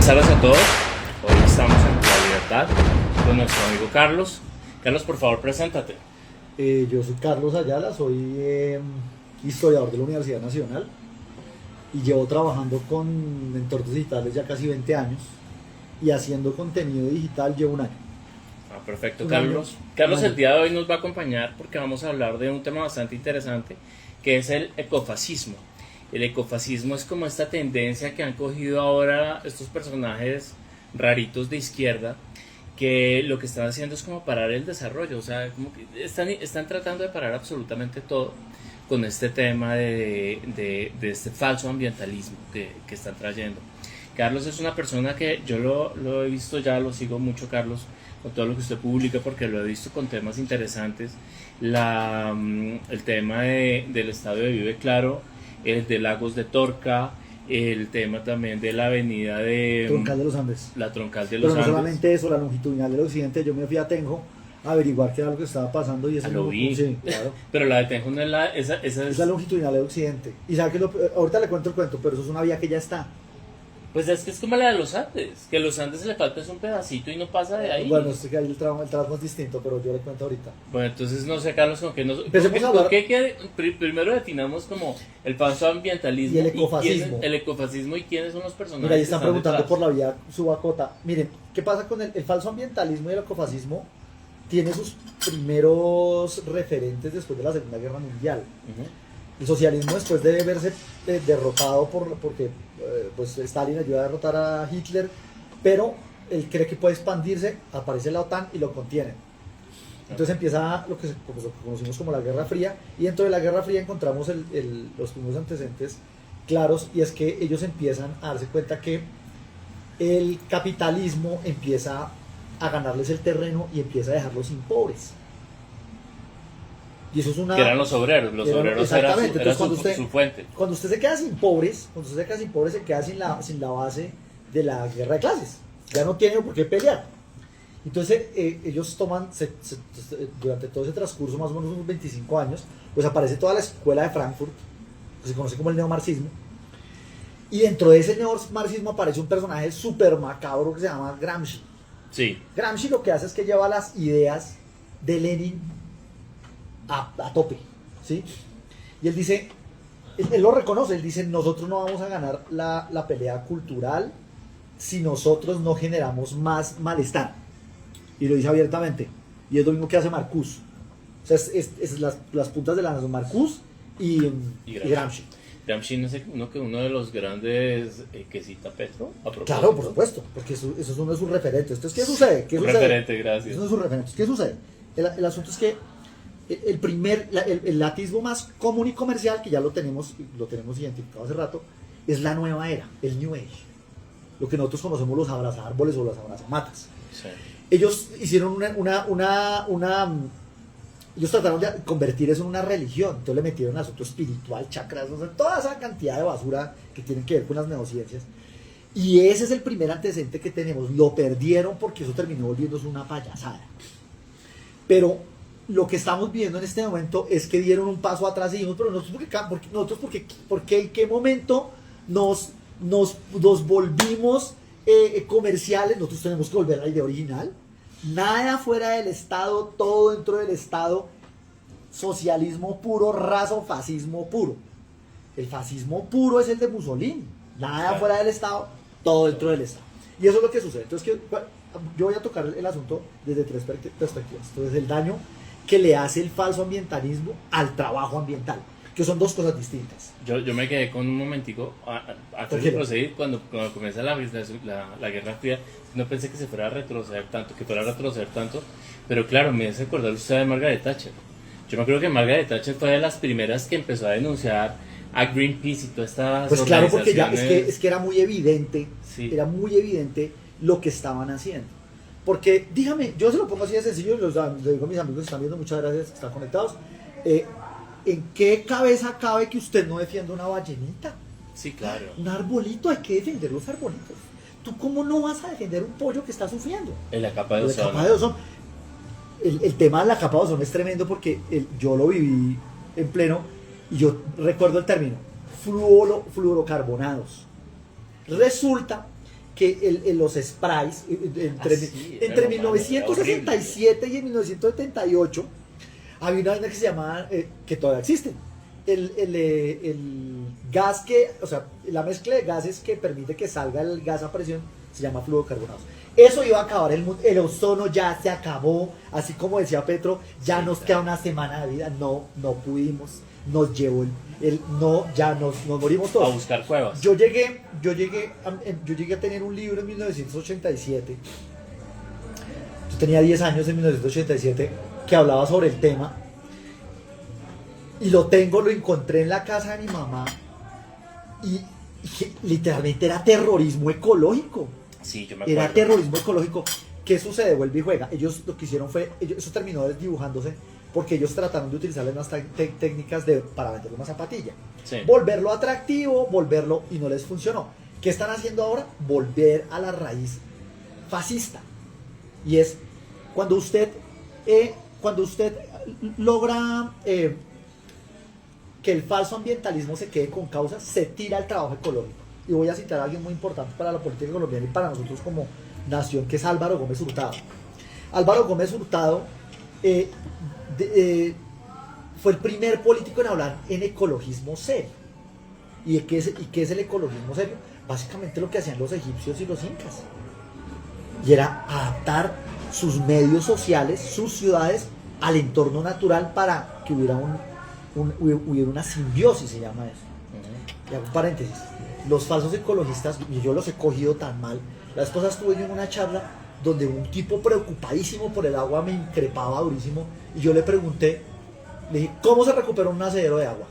tardes a todos. Hoy estamos en La Libertad con nuestro amigo Carlos. Carlos, por favor, preséntate. Yo soy Carlos Ayala, soy historiador de la Universidad Nacional y llevo trabajando con entornos digitales ya casi 20 años y haciendo contenido digital llevo un año. Perfecto, Un Carlos. año. Carlos el día de hoy nos va a acompañar porque vamos a hablar de un tema bastante interesante que es el ecofascismo. El ecofascismo es como esta tendencia que han cogido ahora estos personajes raritos de izquierda, que lo que están haciendo es como parar el desarrollo, o sea, como que están tratando de parar absolutamente todo con este tema de este falso ambientalismo que están trayendo. Carlos es una persona que yo lo he visto ya, lo sigo mucho, Carlos, con todo lo que usted publica, porque lo he visto con temas interesantes. El tema del estadio de Vive Claro, el de Lagos de Torca, el tema también de la avenida de Troncal de los Andes. La Troncal de los Pero no Andes. solamente eso, la longitudinal del occidente, yo me fui a Tenjo a averiguar qué era lo que estaba pasando y eso Lo vi. Sí, claro. Pero la de Tenjo no es Es la longitudinal del occidente. Y sabe que ahorita le cuento el cuento, pero eso es una vía que ya está. Pues es que es como la de los Andes, que a los Andes le falta es un pedacito y no pasa de ahí. Bueno, es que ahí el trabajo es distinto, pero yo le cuento ahorita. Bueno, entonces no sé, Carlos, con qué nos... Empecemos a hablar. ¿Por qué primero definamos como el falso ambientalismo Y el ecofascismo. el ecofascismo y quiénes son los personajes? Mira, ahí que están están preguntando detrás? por la vía Subacota. Miren, ¿qué pasa con el falso ambientalismo y el ecofascismo? Tiene sus primeros referentes después de la Segunda Guerra Mundial. Ujú. El socialismo, después de verse derrotado porque pues Stalin ayuda a derrotar a Hitler, pero él cree que puede expandirse, aparece la OTAN y lo contiene. Entonces empieza lo que conocimos como la Guerra Fría, y dentro de la Guerra Fría encontramos los primeros antecedentes claros, y es que ellos empiezan a darse cuenta que el capitalismo empieza a ganarles el terreno y empieza a dejarlos sin pobres. Y eso es una... Que eran los obreros era su fuente. Cuando usted se queda sin pobres, se queda sin la base de la guerra de clases. Ya no tiene por qué pelear. Entonces ellos toman, durante todo ese transcurso, más o menos unos 25 años, pues aparece toda la escuela de Frankfurt, que se conoce como el neomarxismo. Y dentro de ese neomarxismo aparece un personaje súper macabro que se llama Gramsci. Sí. Gramsci lo que hace es que lleva las ideas de Lenin a tope, ¿sí? Y él dice, él lo reconoce, él dice, nosotros no vamos a ganar la pelea cultural si nosotros no generamos más malestar. Y lo dice abiertamente. Y es lo mismo que hace Marcuse. O sea, es las puntas de la lanza, Marcuse y Gramsci. Gramsci no es uno de los grandes que cita Petro, a propósito. Claro, por supuesto, porque eso es uno de sus referentes. Entonces, ¿qué sucede? Referente, gracias. Es uno de sus referentes. ¿Qué sucede? El asunto es que el atismo más común y comercial, que ya lo tenemos identificado hace rato, es la nueva era, el New Age. Lo que nosotros conocemos los abrazárboles o las abrazamatas. Sí. Ellos hicieron ellos trataron de convertir eso en una religión, entonces le metieron asunto espiritual, chakras, o sea, toda esa cantidad de basura que tienen que ver con las neurociencias. Y ese es el primer antecedente que tenemos. Lo perdieron porque eso terminó volviéndose una payasada. Pero lo que estamos viendo en este momento es que dieron un paso atrás y dijimos, pero nosotros porque en qué momento nos volvimos comerciales. Nosotros tenemos que volver a la idea original. Nada fuera del Estado, todo dentro del Estado. Socialismo puro, fascismo puro. El fascismo puro es el de Mussolini. Nada fuera del Estado, todo dentro del Estado. Y eso es lo que sucede. Entonces, yo voy a tocar el asunto desde tres perspectivas. Entonces, el daño que le hace el falso ambientalismo al trabajo ambiental, que son dos cosas distintas. Yo me quedé con un momentico antes de proseguir, cuando comienza la Guerra Fría. No pensé que se fuera a retroceder tanto, pero claro, me hace acordar usted de Margaret Thatcher. Yo me creo que Margaret Thatcher fue de las primeras que empezó a denunciar a Greenpeace y todas estas pues claro, porque ya organizaciones. es que era muy evidente, Sí. era muy evidente lo que estaban haciendo. Porque, dígame, yo se lo pongo así de sencillo, le digo a mis amigos que están viendo, muchas gracias, que están conectados. ¿En qué cabeza cabe que usted no defienda una ballenita? Sí, claro. Un arbolito, hay que defender los arbolitos. ¿Tú cómo no vas a defender un pollo que está sufriendo? En la capa de La ozono. capa de ozono. El tema de la capa de ozono es tremendo porque yo lo viví en pleno y yo recuerdo el término, fluorocarbonados. Resulta los sprays, entre pero 1967 y 1978, había una vaina que se llamaba, que todavía existe, el gas o sea, la mezcla de gases que permite que salga el gas a presión se llama fluorocarbonados. Eso iba a acabar el mundo, el ozono ya se acabó, así como decía Petro, ya nos queda una semana de vida, no pudimos, nos llevó nos morimos todos. A buscar cuevas. Yo llegué a tener un libro en 1987, yo tenía 10 años en 1987, que hablaba sobre el tema, y lo encontré en la casa de mi mamá, y literalmente era terrorismo ecológico. Sí, yo me acuerdo. Era terrorismo ecológico. ¿Qué sucede? Vuelve y juega. Ellos lo que hicieron fue, eso terminó desdibujándose porque ellos trataron de utilizar las técnicas para vender una zapatilla. Sí. Volverlo atractivo, y no les funcionó. ¿Qué están haciendo ahora? Volver a la raíz fascista. Y es cuando usted logra que el falso ambientalismo se quede con causas, se tira el trabajo ecológico. Y voy a citar a alguien muy importante para la política colombiana y para nosotros como nación, que es Álvaro Gómez Hurtado. Álvaro Gómez Hurtado fue el primer político en hablar en ecologismo serio. ¿Y qué es el ecologismo serio? Básicamente lo que hacían los egipcios y los incas. Y era adaptar sus medios sociales, sus ciudades, al entorno natural para que hubiera una simbiosis, se llama eso. Y hago un paréntesis. Los falsos ecologistas, y yo los he cogido tan mal. La vez pasada estuve yo en una charla donde un tipo preocupadísimo por el agua me increpaba durísimo, y yo le pregunté, le dije, ¿cómo se recupera un nacedero de agua?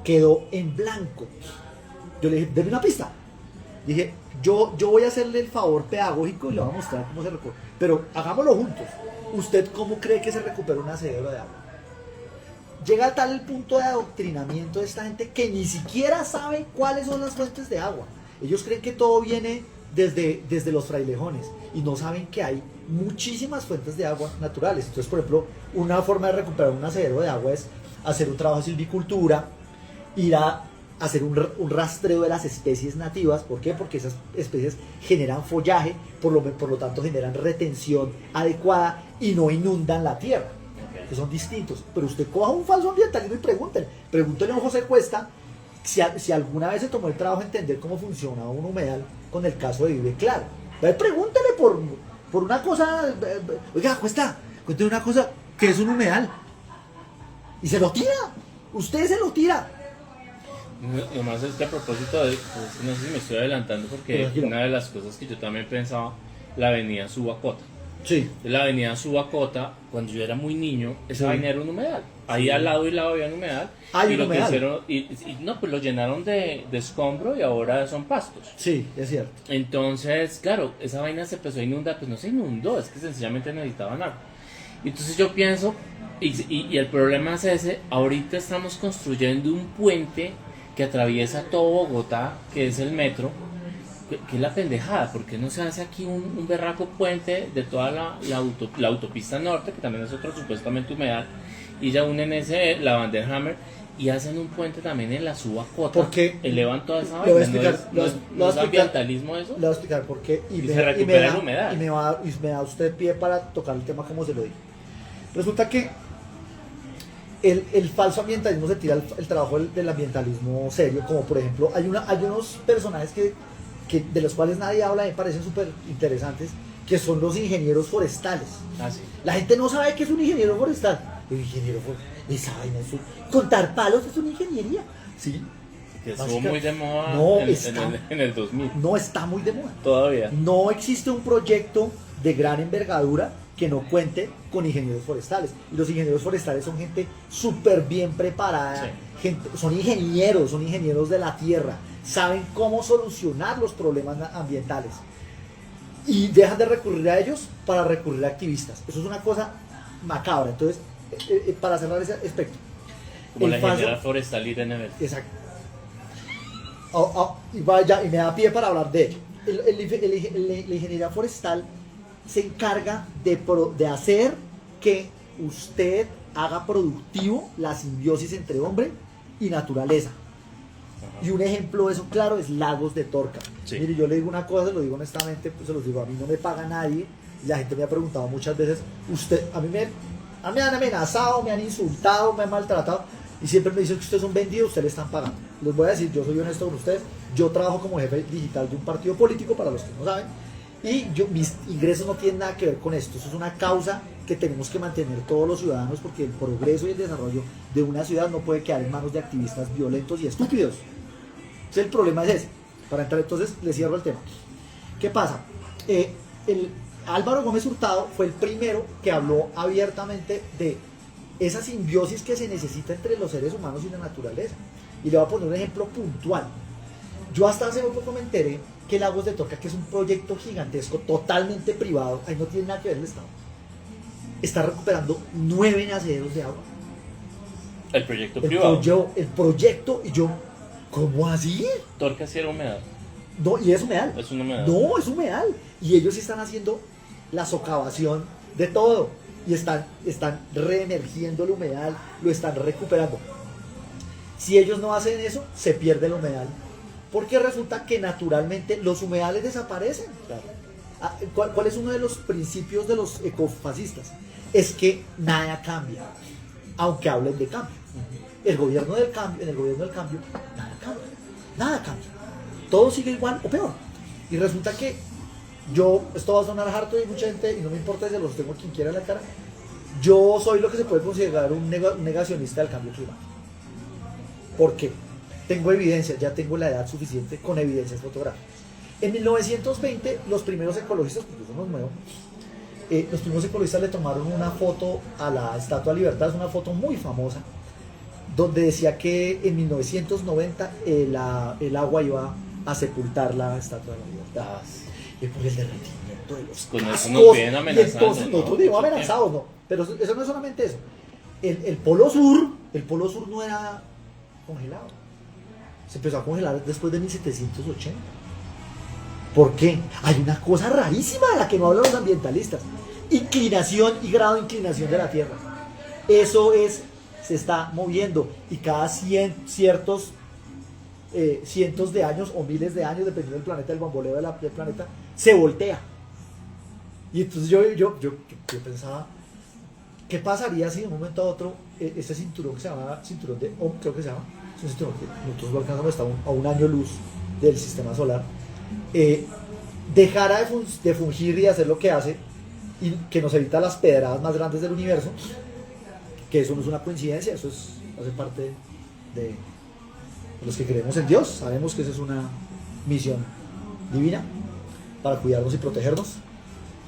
Quedó en blanco. Yo le dije, deme una pista. Dije, yo voy a hacerle el favor pedagógico y le voy a mostrar cómo se recupera, pero hagámoslo juntos. ¿Usted cómo cree que se recupera un nacedero de agua? Llega a tal el punto de adoctrinamiento de esta gente que ni siquiera sabe cuáles son las fuentes de agua. Ellos creen que todo viene desde los frailejones y no saben que hay muchísimas fuentes de agua naturales. Entonces, por ejemplo, una forma de recuperar un nacedero de agua es hacer un trabajo de silvicultura, ir a hacer un rastreo de las especies nativas. ¿Por qué? Porque esas especies generan follaje, por lo tanto generan retención adecuada y no inundan la tierra, que son distintos. Pero usted coja un falso ambientalismo y pregúntele a un José Cuesta si alguna vez se tomó el trabajo de entender cómo funcionaba un humedal con el caso de Vive Claro. Pregúntele por una cosa, oiga, Cuesta, cuénteme una cosa, ¿qué es un humedal? Y se lo tira, usted se lo tira. Lo más es que a propósito de, pues, no sé si me estoy adelantando, porque una de las cosas que yo también pensaba, la avenida Subacota. Sí. La avenida Subacota, cuando yo era muy niño, esa Sí. vaina era un humedal. Ahí al lado había un humedal. Hay y un lo humedal. que hicieron, no, pues lo llenaron de escombro y ahora son pastos. Sí, es cierto. Entonces, claro, esa vaina se empezó a inundar, pues no se inundó, es que sencillamente necesitaban agua. Entonces yo pienso, y el problema es ese, ahorita estamos construyendo un puente que atraviesa todo Bogotá, que es el metro, que es la pendejada. ¿Por qué no se hace aquí un berraco puente de toda la autopista norte, que también es otro supuestamente humedal, y ya unen la Vanderhammer y hacen un puente también en la Subacota? Porque elevan toda esa le voy a vaina. explicar, ¿No es ambientalismo eso? Le voy a explicar por qué Y se recupera el humedal. y me da usted pie para tocar el tema como se lo dije. Resulta que el falso ambientalismo se tira el trabajo del ambientalismo serio, como por ejemplo hay unos personajes de los cuales nadie habla, me parecen súper interesantes, que son los ingenieros forestales. Ah, sí. La gente no sabe qué es un ingeniero forestal. El ingeniero forestal, esa vaina es contar palos es una ingeniería. Sí. Que estuvo muy de moda No, en el 2000. No está muy de moda. Todavía. No existe un proyecto de gran envergadura que no cuente con ingenieros forestales. Y los ingenieros forestales son gente súper bien preparada, Sí. son ingenieros de la tierra, saben cómo solucionar los problemas ambientales. Y dejan de recurrir a ellos para recurrir a activistas. Eso es una cosa macabra. Entonces, para cerrar ese aspecto. Como la ingeniera forestal Irene Vélez. Exacto. Y me da pie para hablar de ello. La ingeniería forestal se encarga de hacer que usted haga productivo la simbiosis entre hombre y naturaleza. Y un ejemplo de eso, claro, es Lagos de Torca. Sí. Mire, yo le digo una cosa, se lo digo honestamente, pues se los digo, a mí no me paga nadie. Y la gente me ha preguntado muchas veces, a mí me han amenazado, me han insultado, me han maltratado. Y siempre me dicen que ustedes son vendidos, ustedes le están pagando. Les voy a decir, yo soy honesto con ustedes, yo trabajo como jefe digital de un partido político, para los que no saben. Y mis ingresos no tienen nada que ver con esto. Eso es una causa que tenemos que mantener todos los ciudadanos, porque el progreso y el desarrollo de una ciudad no puede quedar en manos de activistas violentos y estúpidos. Entonces, el problema es ese. Para entrar, entonces, le cierro el tema. ¿Qué pasa? El Álvaro Gómez Hurtado fue el primero que habló abiertamente de esa simbiosis que se necesita entre los seres humanos y la naturaleza. Y le voy a poner un ejemplo puntual. Yo hasta hace poco me enteré que Lagos de Torca, que es un proyecto gigantesco, totalmente privado, ahí no tiene nada que ver el Estado, está recuperando 9 naceros de agua. El proyecto privado. El proyecto, y yo, ¿cómo así? Torca sí era humedal. No, y es humedal. Es un humedal. No, es humedal. Y ellos están haciendo la socavación de todo. Y están reemergiendo el humedal, lo están recuperando. Si ellos no hacen eso, se pierde el humedal. Porque resulta que naturalmente los humedales desaparecen. Claro. ¿Cuál es uno de los principios de los ecofascistas? Es que nada cambia, aunque hablen de cambio. En el gobierno del cambio, nada cambia. Todo sigue igual o peor. Y resulta que esto va a sonar harto y mucha gente, y no me importa si se los tengo quien quiera en la cara, yo soy lo que se puede considerar un negacionista del cambio climático. ¿Por qué? Tengo evidencias, ya tengo la edad suficiente con evidencias fotográficas. En 1920, los primeros ecologistas, porque yo no los nuevo, los primeros ecologistas le tomaron una foto a la Estatua de Libertad, es una foto muy famosa, donde decía que en 1990 el agua iba a sepultar la Estatua de la Libertad. Es por el derretimiento de los con cascos. Eso nos vienen amenazando. Entonces, nosotros vivimos amenazados, ¿no? Pero eso no es solamente eso. El polo sur no era congelado. Se empezó a congelar después de 1780. ¿Por qué? Hay una cosa rarísima de la que no hablan los ambientalistas. Inclinación y grado de inclinación de la Tierra. Eso se está moviendo y cada cientos de años o miles de años, dependiendo del planeta, del bamboleo del planeta, se voltea. Y entonces yo pensaba, ¿qué pasaría si de un momento a otro este cinturón que se llama cinturón de Ohm, creo que se llama, es un cinturón que nosotros lo alcanzamos hasta a un año luz del sistema solar, dejara de fungir y de hacer lo que hace, y que nos evita las pedradas más grandes del universo? Que eso no es una coincidencia, eso hace parte de los que creemos en Dios. Sabemos que esa es una misión divina para cuidarnos y protegernos.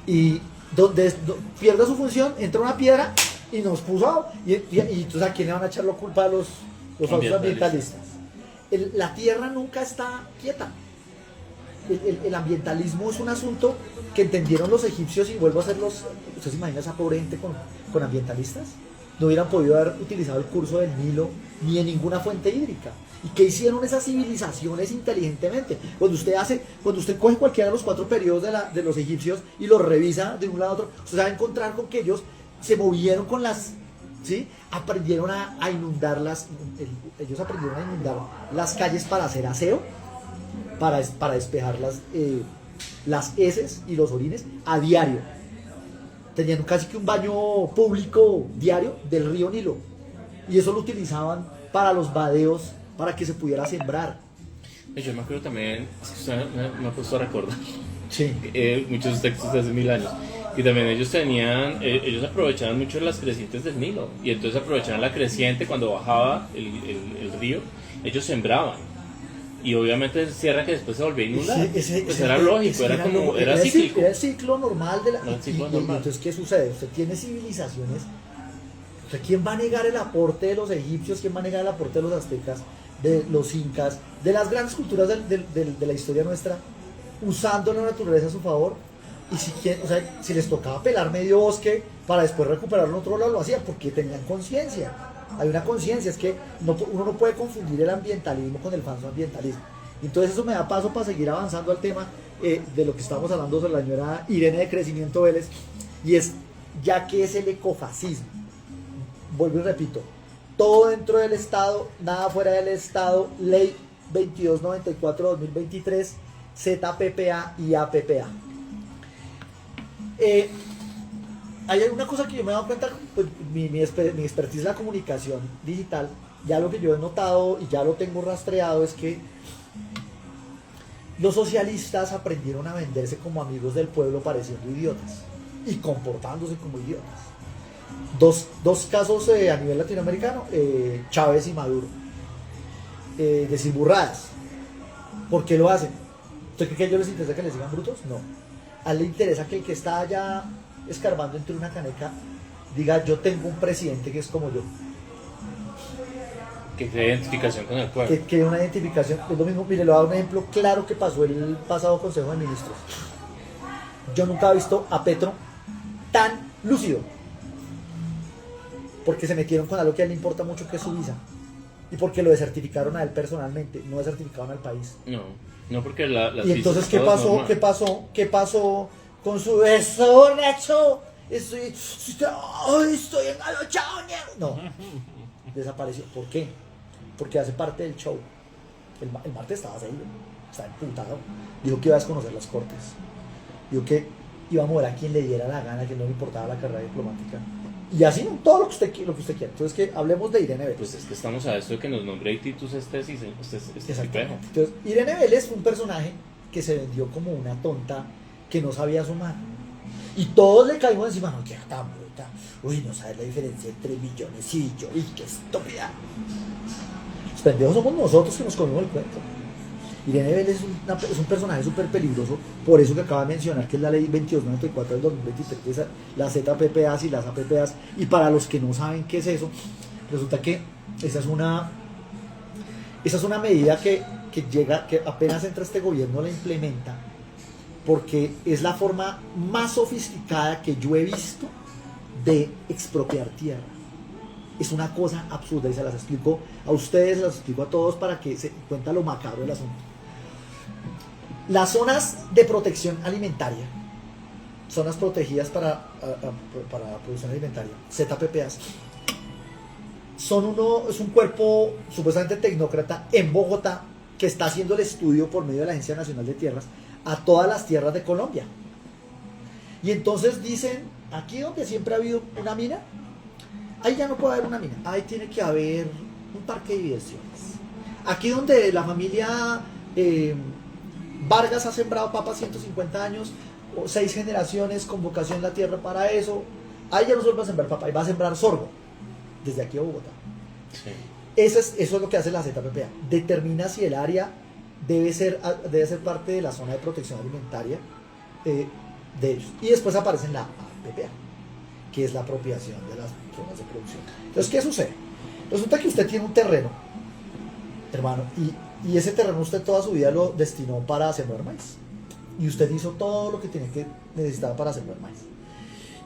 Y donde pierda su función, entra una piedra y nos puso. Y entonces, ¿a quién le van a echar la culpa? A los falsos ambientalistas. La tierra nunca está quieta. El ambientalismo es un asunto que entendieron los egipcios, y vuelvo a hacerlos. ¿Ustedes se imaginan esa pobre gente con ambientalistas? No hubieran podido haber utilizado el curso del Nilo ni en ninguna fuente hídrica. ¿Y qué hicieron esas civilizaciones inteligentemente? Cuando usted coge cualquiera de los 4 periodos de los egipcios y los revisa de un lado a otro, usted va a encontrar con que ellos se movieron con ¿sí? Aprendieron a inundar ellos aprendieron a inundar las calles para hacer aseo, para despejar las heces y los orines a diario. Tenían casi que un baño público diario del río Nilo, y eso lo utilizaban para los vadeos, para que se pudiera sembrar. Yo me acuerdo también, es que usted me ha puesto a recordar, Sí. Muchos textos de hace 1000 años, y también ellos aprovechaban mucho las crecientes del Nilo, y entonces aprovechaban la creciente cuando bajaba el río, ellos sembraban. Y obviamente cierra que después se volvía a inundar. Pues era lógico, era cíclico. Era el ciclo normal de la. Ciclo normal. Entonces, ¿qué sucede? Usted tiene civilizaciones. ¿Quién va a negar el aporte de los egipcios? ¿Quién va a negar el aporte de los aztecas, de los incas, de las grandes culturas de la historia nuestra, usando la naturaleza a su favor? Y si les tocaba pelar medio bosque para después recuperarlo en otro lado, lo hacían porque tenían conciencia. Hay una conciencia, es que uno no puede confundir el ambientalismo con el falso ambientalismo. Entonces eso me da paso para seguir avanzando al tema de lo que estamos hablando sobre la señora Irene de Crecimiento Vélez, y es, ya que es el ecofascismo. Vuelvo y repito, todo dentro del Estado, nada fuera del Estado, ley 2294-2023, ZPPA y APPA. Hay alguna cosa que yo me he dado cuenta, pues, mi expertise en la comunicación digital, ya lo que yo he notado y ya lo tengo rastreado es que los socialistas aprendieron a venderse como amigos del pueblo pareciendo idiotas y comportándose como idiotas. Dos casos a nivel latinoamericano, Chávez y Maduro, decir burradas. ¿Por qué lo hacen? ¿Usted cree que a ellos les interesa que les digan brutos? No. A él le interesa que el que está allá escarbando entre una caneca diga: yo tengo un presidente que es como yo. Que cree identificación con el pueblo. Que una identificación. Es lo mismo. Mire, le voy a dar un ejemplo claro que pasó el pasado Consejo de Ministros. Yo nunca he visto a Petro tan lúcido, porque se metieron con algo que a él le importa mucho, que es su visa, y porque lo desertificaron a él personalmente, no desertificaron al país. No, porque las y entonces visas, ¿qué pasó con su eso borracho? Estoy enalochado, no, desapareció. ¿Por qué? Porque hace parte del show. El martes estaba serio, estaba emputado, dijo que iba a desconocer las cortes, dijo que iba a mover a quien le diera la gana, que no le importaba la carrera diplomática. Y así, ¿no? Todo lo que usted quiera. Entonces, que hablemos de Irene Vélez. Pues es que estamos a esto de que nos nombre Titus este Exactamente. Entonces, Irene Vélez fue un personaje que se vendió como una tonta que no sabía sumar. Y todos le caímos encima: no, que tan bruta. Uy, no sabes la diferencia entre millones y billones. ¡Y qué estúpida! Los pendejos somos nosotros que nos comemos el cuento. Irene Vélez es un personaje súper peligroso, por eso que acaba de mencionar, que es la ley 2294 del 2023, que es las ZPPAs y las APPAs. Y para los que no saben qué es eso, resulta que esa es una medida que apenas entra este gobierno la implementa, porque es la forma más sofisticada que yo he visto de expropiar tierra. Es una cosa absurda y se las explico a ustedes, se las explico a todos para que se cuenta lo macabro del asunto. Las zonas de protección alimentaria, zonas protegidas para producción alimentaria, ZPPAs, es un cuerpo supuestamente tecnócrata en Bogotá que está haciendo el estudio por medio de la Agencia Nacional de Tierras a todas las tierras de Colombia. Y entonces dicen: aquí donde siempre ha habido una mina, ahí ya no puede haber una mina, ahí tiene que haber un parque de diversiones. Aquí donde la familia Vargas ha sembrado papas 150 años, o 6 generaciones con vocación la tierra para eso, ahí ya no solo va a sembrar papa, ahí va a sembrar sorgo, desde aquí a Bogotá. Sí. Eso es lo que hace la ZPPA. Determina si el área debe ser parte de la zona de protección alimentaria de ellos. Y después aparece en la APPA, que es la apropiación de las zonas de producción. Entonces, ¿qué sucede? Resulta que usted tiene un terreno, hermano, y ese terreno usted toda su vida lo destinó para sembrar maíz. Y usted hizo todo lo que necesitaba para sembrar maíz.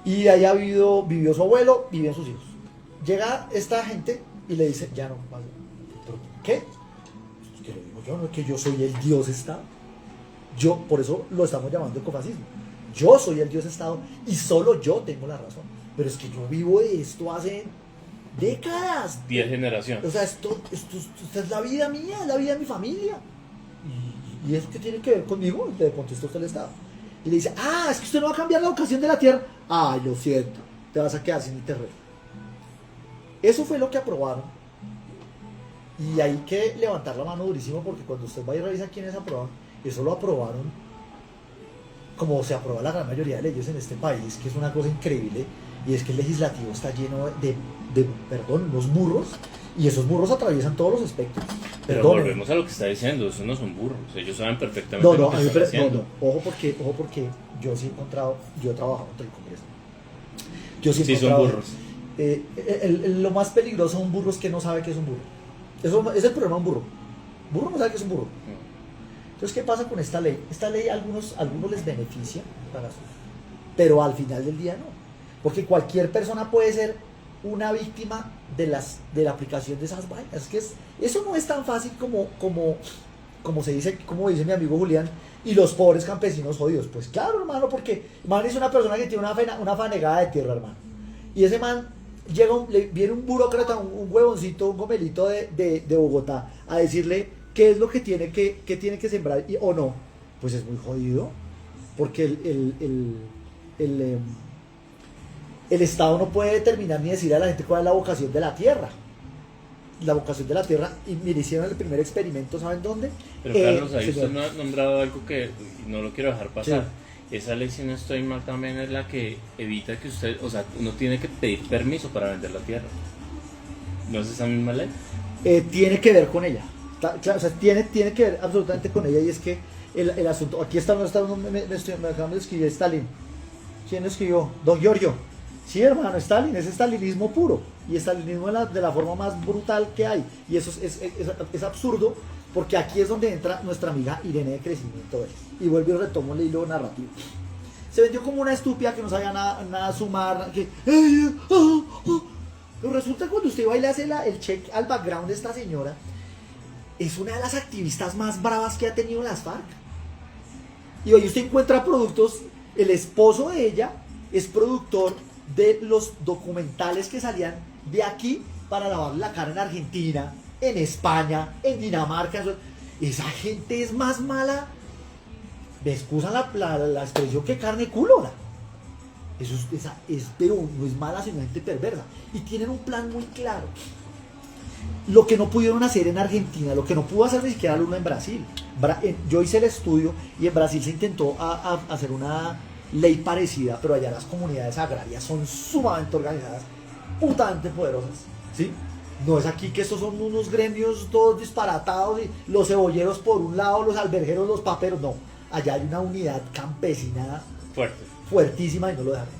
Y allá vivió su abuelo, vivían sus hijos. Llega esta gente y le dice: ya no, vale. ¿Pero qué? Es que lo digo yo, no es que yo soy el Dios Estado. Por eso lo estamos llamando ecofascismo. Yo soy el Dios Estado y solo yo tengo la razón. Pero es que yo vivo de esto hace décadas. 10 generaciones. O sea, esto es la vida mía, es la vida de mi familia. ¿Y eso qué tiene que ver conmigo? Le contestó usted el Estado. Y le dice: es que usted no va a cambiar la vocación de la tierra. Ay, lo siento, te vas a quedar sin el terreno. Eso fue lo que aprobaron. Y hay que levantar la mano durísimo, porque cuando usted va y revisa quiénes aprobaron, eso lo aprobaron como se aprueba la gran mayoría de leyes en este país, que es una cosa increíble. Y es que el legislativo está lleno de unos burros, y esos burros atraviesan todos los espectros. Pero volvemos a lo que está diciendo: esos no son burros, ellos saben perfectamente lo que están haciendo. Ojo porque yo sí he trabajado entre el Congreso. Yo sí he son burros. Lo más peligroso de un burro es que no sabe que es un burro. Eso es el problema de un burro. Burro no sabe que es un burro. Entonces, ¿qué pasa con esta ley? Esta ley a algunos les beneficia, pero al final del día no. Porque cualquier persona puede ser una víctima de la aplicación de esas vainas. Es que eso no es tan fácil como dice mi amigo Julián: y los pobres campesinos jodidos. Pues claro, hermano, porque man es una persona que tiene una fanegada de tierra, hermano. Y ese man viene un burócrata, un huevoncito, un gomelito de Bogotá, a decirle ¿qué es lo que tiene que sembrar o no? Pues es muy jodido, porque el Estado no puede determinar ni decirle a la gente cuál es la vocación de la tierra. La vocación de la tierra, y mire, hicieron el primer experimento, ¿saben dónde? Pero Carlos, ahí usted me ha nombrado algo que no lo quiero dejar pasar. Sí. Esa ley, si no estoy mal, también es la que evita que usted, o sea, uno tiene que pedir permiso para vender la tierra. ¿No es esa misma ley? Tiene que ver con ella. Claro, o sea, tiene que ver absolutamente con ella, y es que el asunto, aquí me acaban de escribir Stalin. ¿Quién lo escribió? Don Giorgio. Sí, hermano, Stalin, es estalinismo puro, y estalinismo de la forma más brutal que hay, y eso es absurdo, porque aquí es donde entra nuestra amiga Irene de Crecimiento, y vuelvo y retomo el hilo narrativo. Se vendió como una estúpida que no sabía nada sumar, que pero resulta que cuando usted va y le hace el check al background de esta señora, es una de las activistas más bravas que ha tenido las FARC, y hoy usted encuentra productos. El esposo de ella es productor de los documentales que salían de aquí para lavar la cara en Argentina, en España, en Dinamarca. Esa gente es más mala, me excusan la expresión, que carne culona. Eso pero no es mala, sino gente perversa, y tienen un plan muy claro. Lo que no pudieron hacer en Argentina, lo que no pudo hacer ni siquiera Lula en Brasil. Yo hice el estudio, y en Brasil se intentó hacer una ley parecida, pero allá las comunidades agrarias son sumamente organizadas, putamente poderosas, ¿sí? No es aquí, que estos son unos gremios todos disparatados, y los cebolleros por un lado, los albergueros, los paperos. No, allá hay una unidad campesina fuertísima, y no lo dejaron.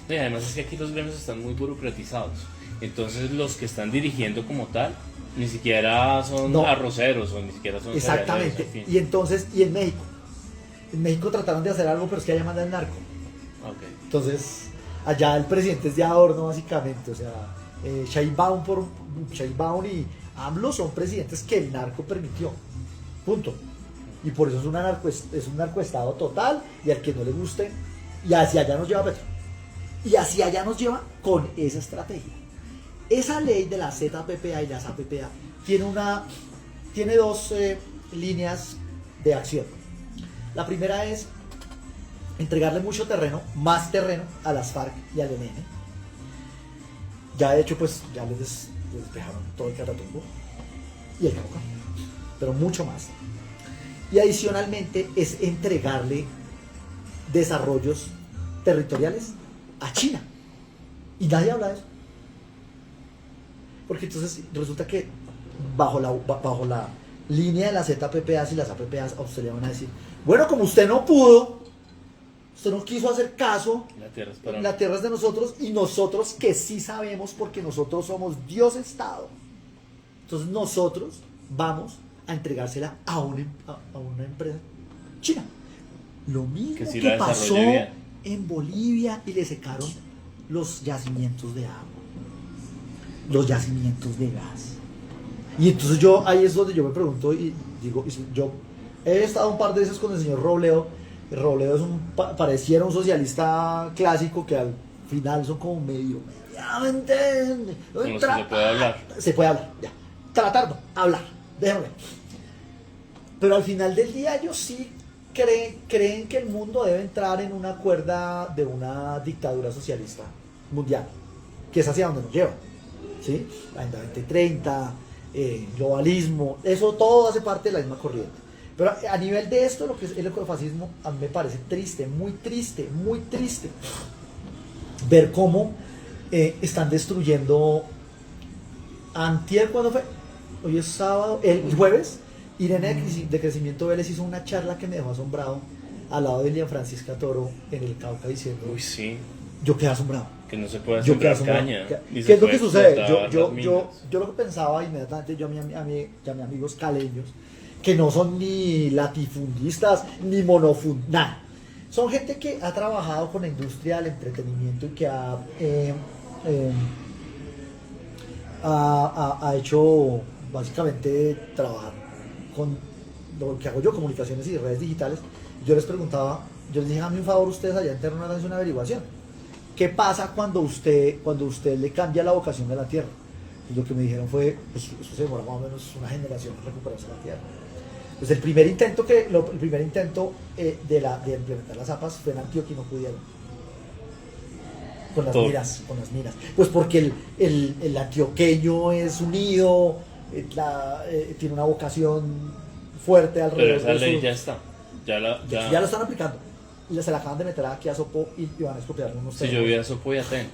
No, y además es que aquí los gremios están muy burocratizados, entonces los que están dirigiendo como tal ni siquiera son arroceros, o ni siquiera son exactamente, en fin. Y entonces, y en México trataron de hacer algo, pero es que allá manda el narco. Okay. Entonces, allá el presidente es de adorno, básicamente. O sea, Sheinbaum y AMLO son presidentes que el narco permitió. Punto. Y por eso es un narcoestado total, y al que no le guste, y hacia allá nos lleva Petro. Y hacia allá nos lleva con esa estrategia. Esa ley de la ZPPA y las APPA tiene dos líneas de acción. La primera es entregarle mucho terreno, más terreno, a las FARC y al ELN. Ya de hecho, pues ya les despejaron todo el Catatumbo y el Cauca, pero mucho más. Y adicionalmente es entregarle desarrollos territoriales a China, y nadie habla de eso, porque entonces resulta que bajo la línea de las ZPPA y las APPA, a usted le van a decir: bueno, como usted no pudo, usted no quiso hacer caso, la tierra es de nosotros, y nosotros que sí sabemos, porque nosotros somos Dios Estado, entonces nosotros vamos a entregársela a una empresa china. Lo mismo que pasó en Bolivia, y le secaron los yacimientos de agua, los yacimientos de gas. Y entonces ahí es donde yo me pregunto, y digo, yo he estado un par de veces con el señor Robledo. El Robledo pareciera un socialista clásico, que al final son como medianamente. No se puede hablar. Se puede hablar, ya. Tratar, no, hablar, déjame. Pero al final del día ellos sí creen que el mundo debe entrar en una cuerda de una dictadura socialista mundial, que es hacia donde nos lleva, ¿sí? La Agenda 2030, globalismo, eso todo hace parte de la misma corriente. Pero a nivel de esto, lo que es el ecofascismo, a mí me parece triste, muy triste ver cómo están destruyendo. Antier, ¿cuándo fue? Hoy es sábado, el jueves, Irene de Crecimiento Vélez hizo una charla que me dejó asombrado, al lado de Lilian Francisca Toro, en el Cauca, diciendo: uy, sí, yo quedé asombrado. Que no se puede sembrar caña. ¿Qué es lo que sucede? Yo lo que pensaba inmediatamente, yo a mis amigos caleños, que no son ni latifundistas, ni monofundistas, nada. Son gente que ha trabajado con la industria del entretenimiento, y que ha hecho básicamente trabajar con lo que hago yo, comunicaciones y redes digitales. Yo les preguntaba, yo les dije: háganme un favor ustedes allá interno, háganse una averiguación. ¿Qué pasa cuando usted le cambia la vocación de la tierra? Y lo que me dijeron fue, pues eso se demora más o menos una generación en recuperarse la tierra. Pues el primer intento, de implementar las APAs fue en Antioquia y no pudieron. Con las miras. Pues porque el antioqueño es unido, tiene una vocación fuerte alrededor. Pero esa ley ya está. Ya lo están aplicando. Se la acaban de meter aquí a Sopo y van a expropiar unos terrenos. Si yo hubiera Sopo ya tengo.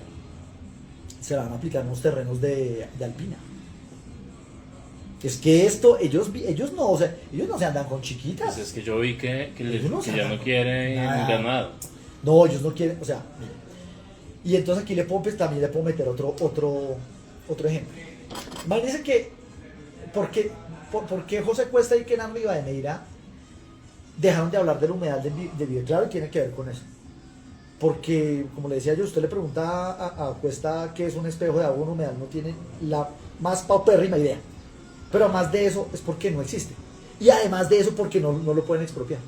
Se la van a aplicar unos terrenos de Alpina. Es que ellos no, o sea, ellos no se andan con chiquitas. Pues es que yo vi que ya no quieren ganado. No, ellos no quieren, o sea, mira. Y entonces aquí también le puedo meter otro ejemplo. Imagínense que, ¿por qué José Cuesta y Kenan Rivadeneira dejaron de hablar de la humedad del Vive Claro? Y tiene que ver con eso. Porque, como le decía yo, usted le pregunta a Cuesta qué es un espejo de agua, una humedad, no tiene la más paupérrima idea. Pero además de eso es porque no existe. Y además de eso porque no lo pueden expropiar.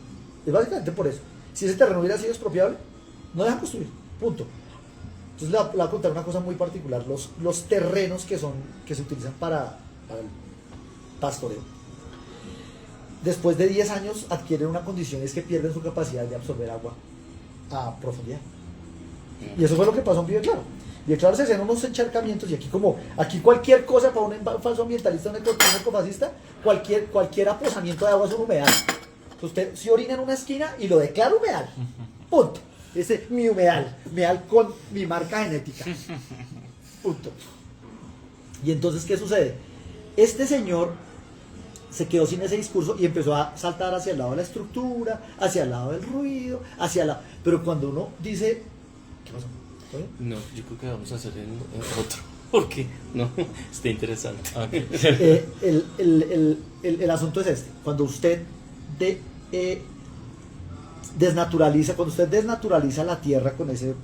Es básicamente por eso. Si ese terreno hubiera sido expropiable, no dejan construir. Punto. Entonces le voy a contar una cosa muy particular. Los terrenos que se utilizan para el pastoreo, después de 10 años adquieren una condición, es que pierden su capacidad de absorber agua a profundidad. Y eso fue lo que pasó en Vive Claro. Vive Claro se hacían unos encharcamientos, y aquí cualquier cosa para un falso ambientalista, un ecofascista, cualquier aposamiento de agua es una humedal. Usted se orina en una esquina y lo declara humedal. Punto. Ese es mi humedal con mi marca genética. Punto. Y entonces, ¿qué sucede? Este señor se quedó sin ese discurso y empezó a saltar hacia el lado de la estructura, hacia el lado del ruido, pero cuando uno dice, ¿qué pasó? No, yo creo que vamos a hacer en otro, porque no, está interesante. Okay. El asunto es este: cuando usted desnaturaliza la tierra con el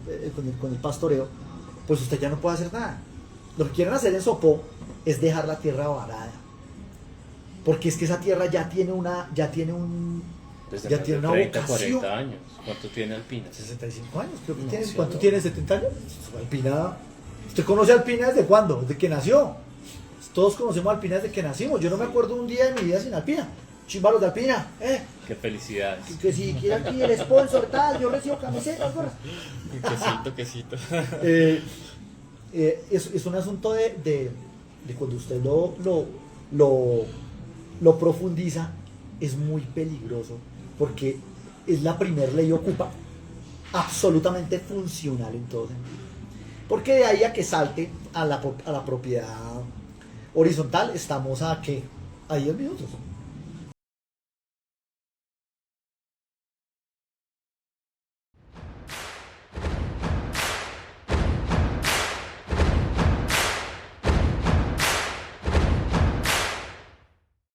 pastoreo, pues usted ya no puede hacer nada. Lo que quieren hacer en Sopó es dejar la tierra varada, porque es que esa tierra ya tiene una vocación. 40 años. ¿Cuánto tiene Alpina? 65 años, creo que No, tiene. sí, ¿Cuánto no. tiene? ¿70 años? Alpina. ¿Usted conoce a Alpina desde cuándo? ¿Desde que nació? Todos conocemos a Alpina desde que nacimos. Yo no me acuerdo un día de mi vida sin Alpina. Chimbalos de Alpina, Qué felicidades. que si quiere aquí el sponsor, tal, yo recibo camisetas, gorras. Quesito. Es un asunto de cuando usted lo profundiza, es muy peligroso, porque es la primer ley ocupa absolutamente funcional en todo sentido. Porque de ahí a que salte a la propiedad horizontal, estamos a 10 minutos.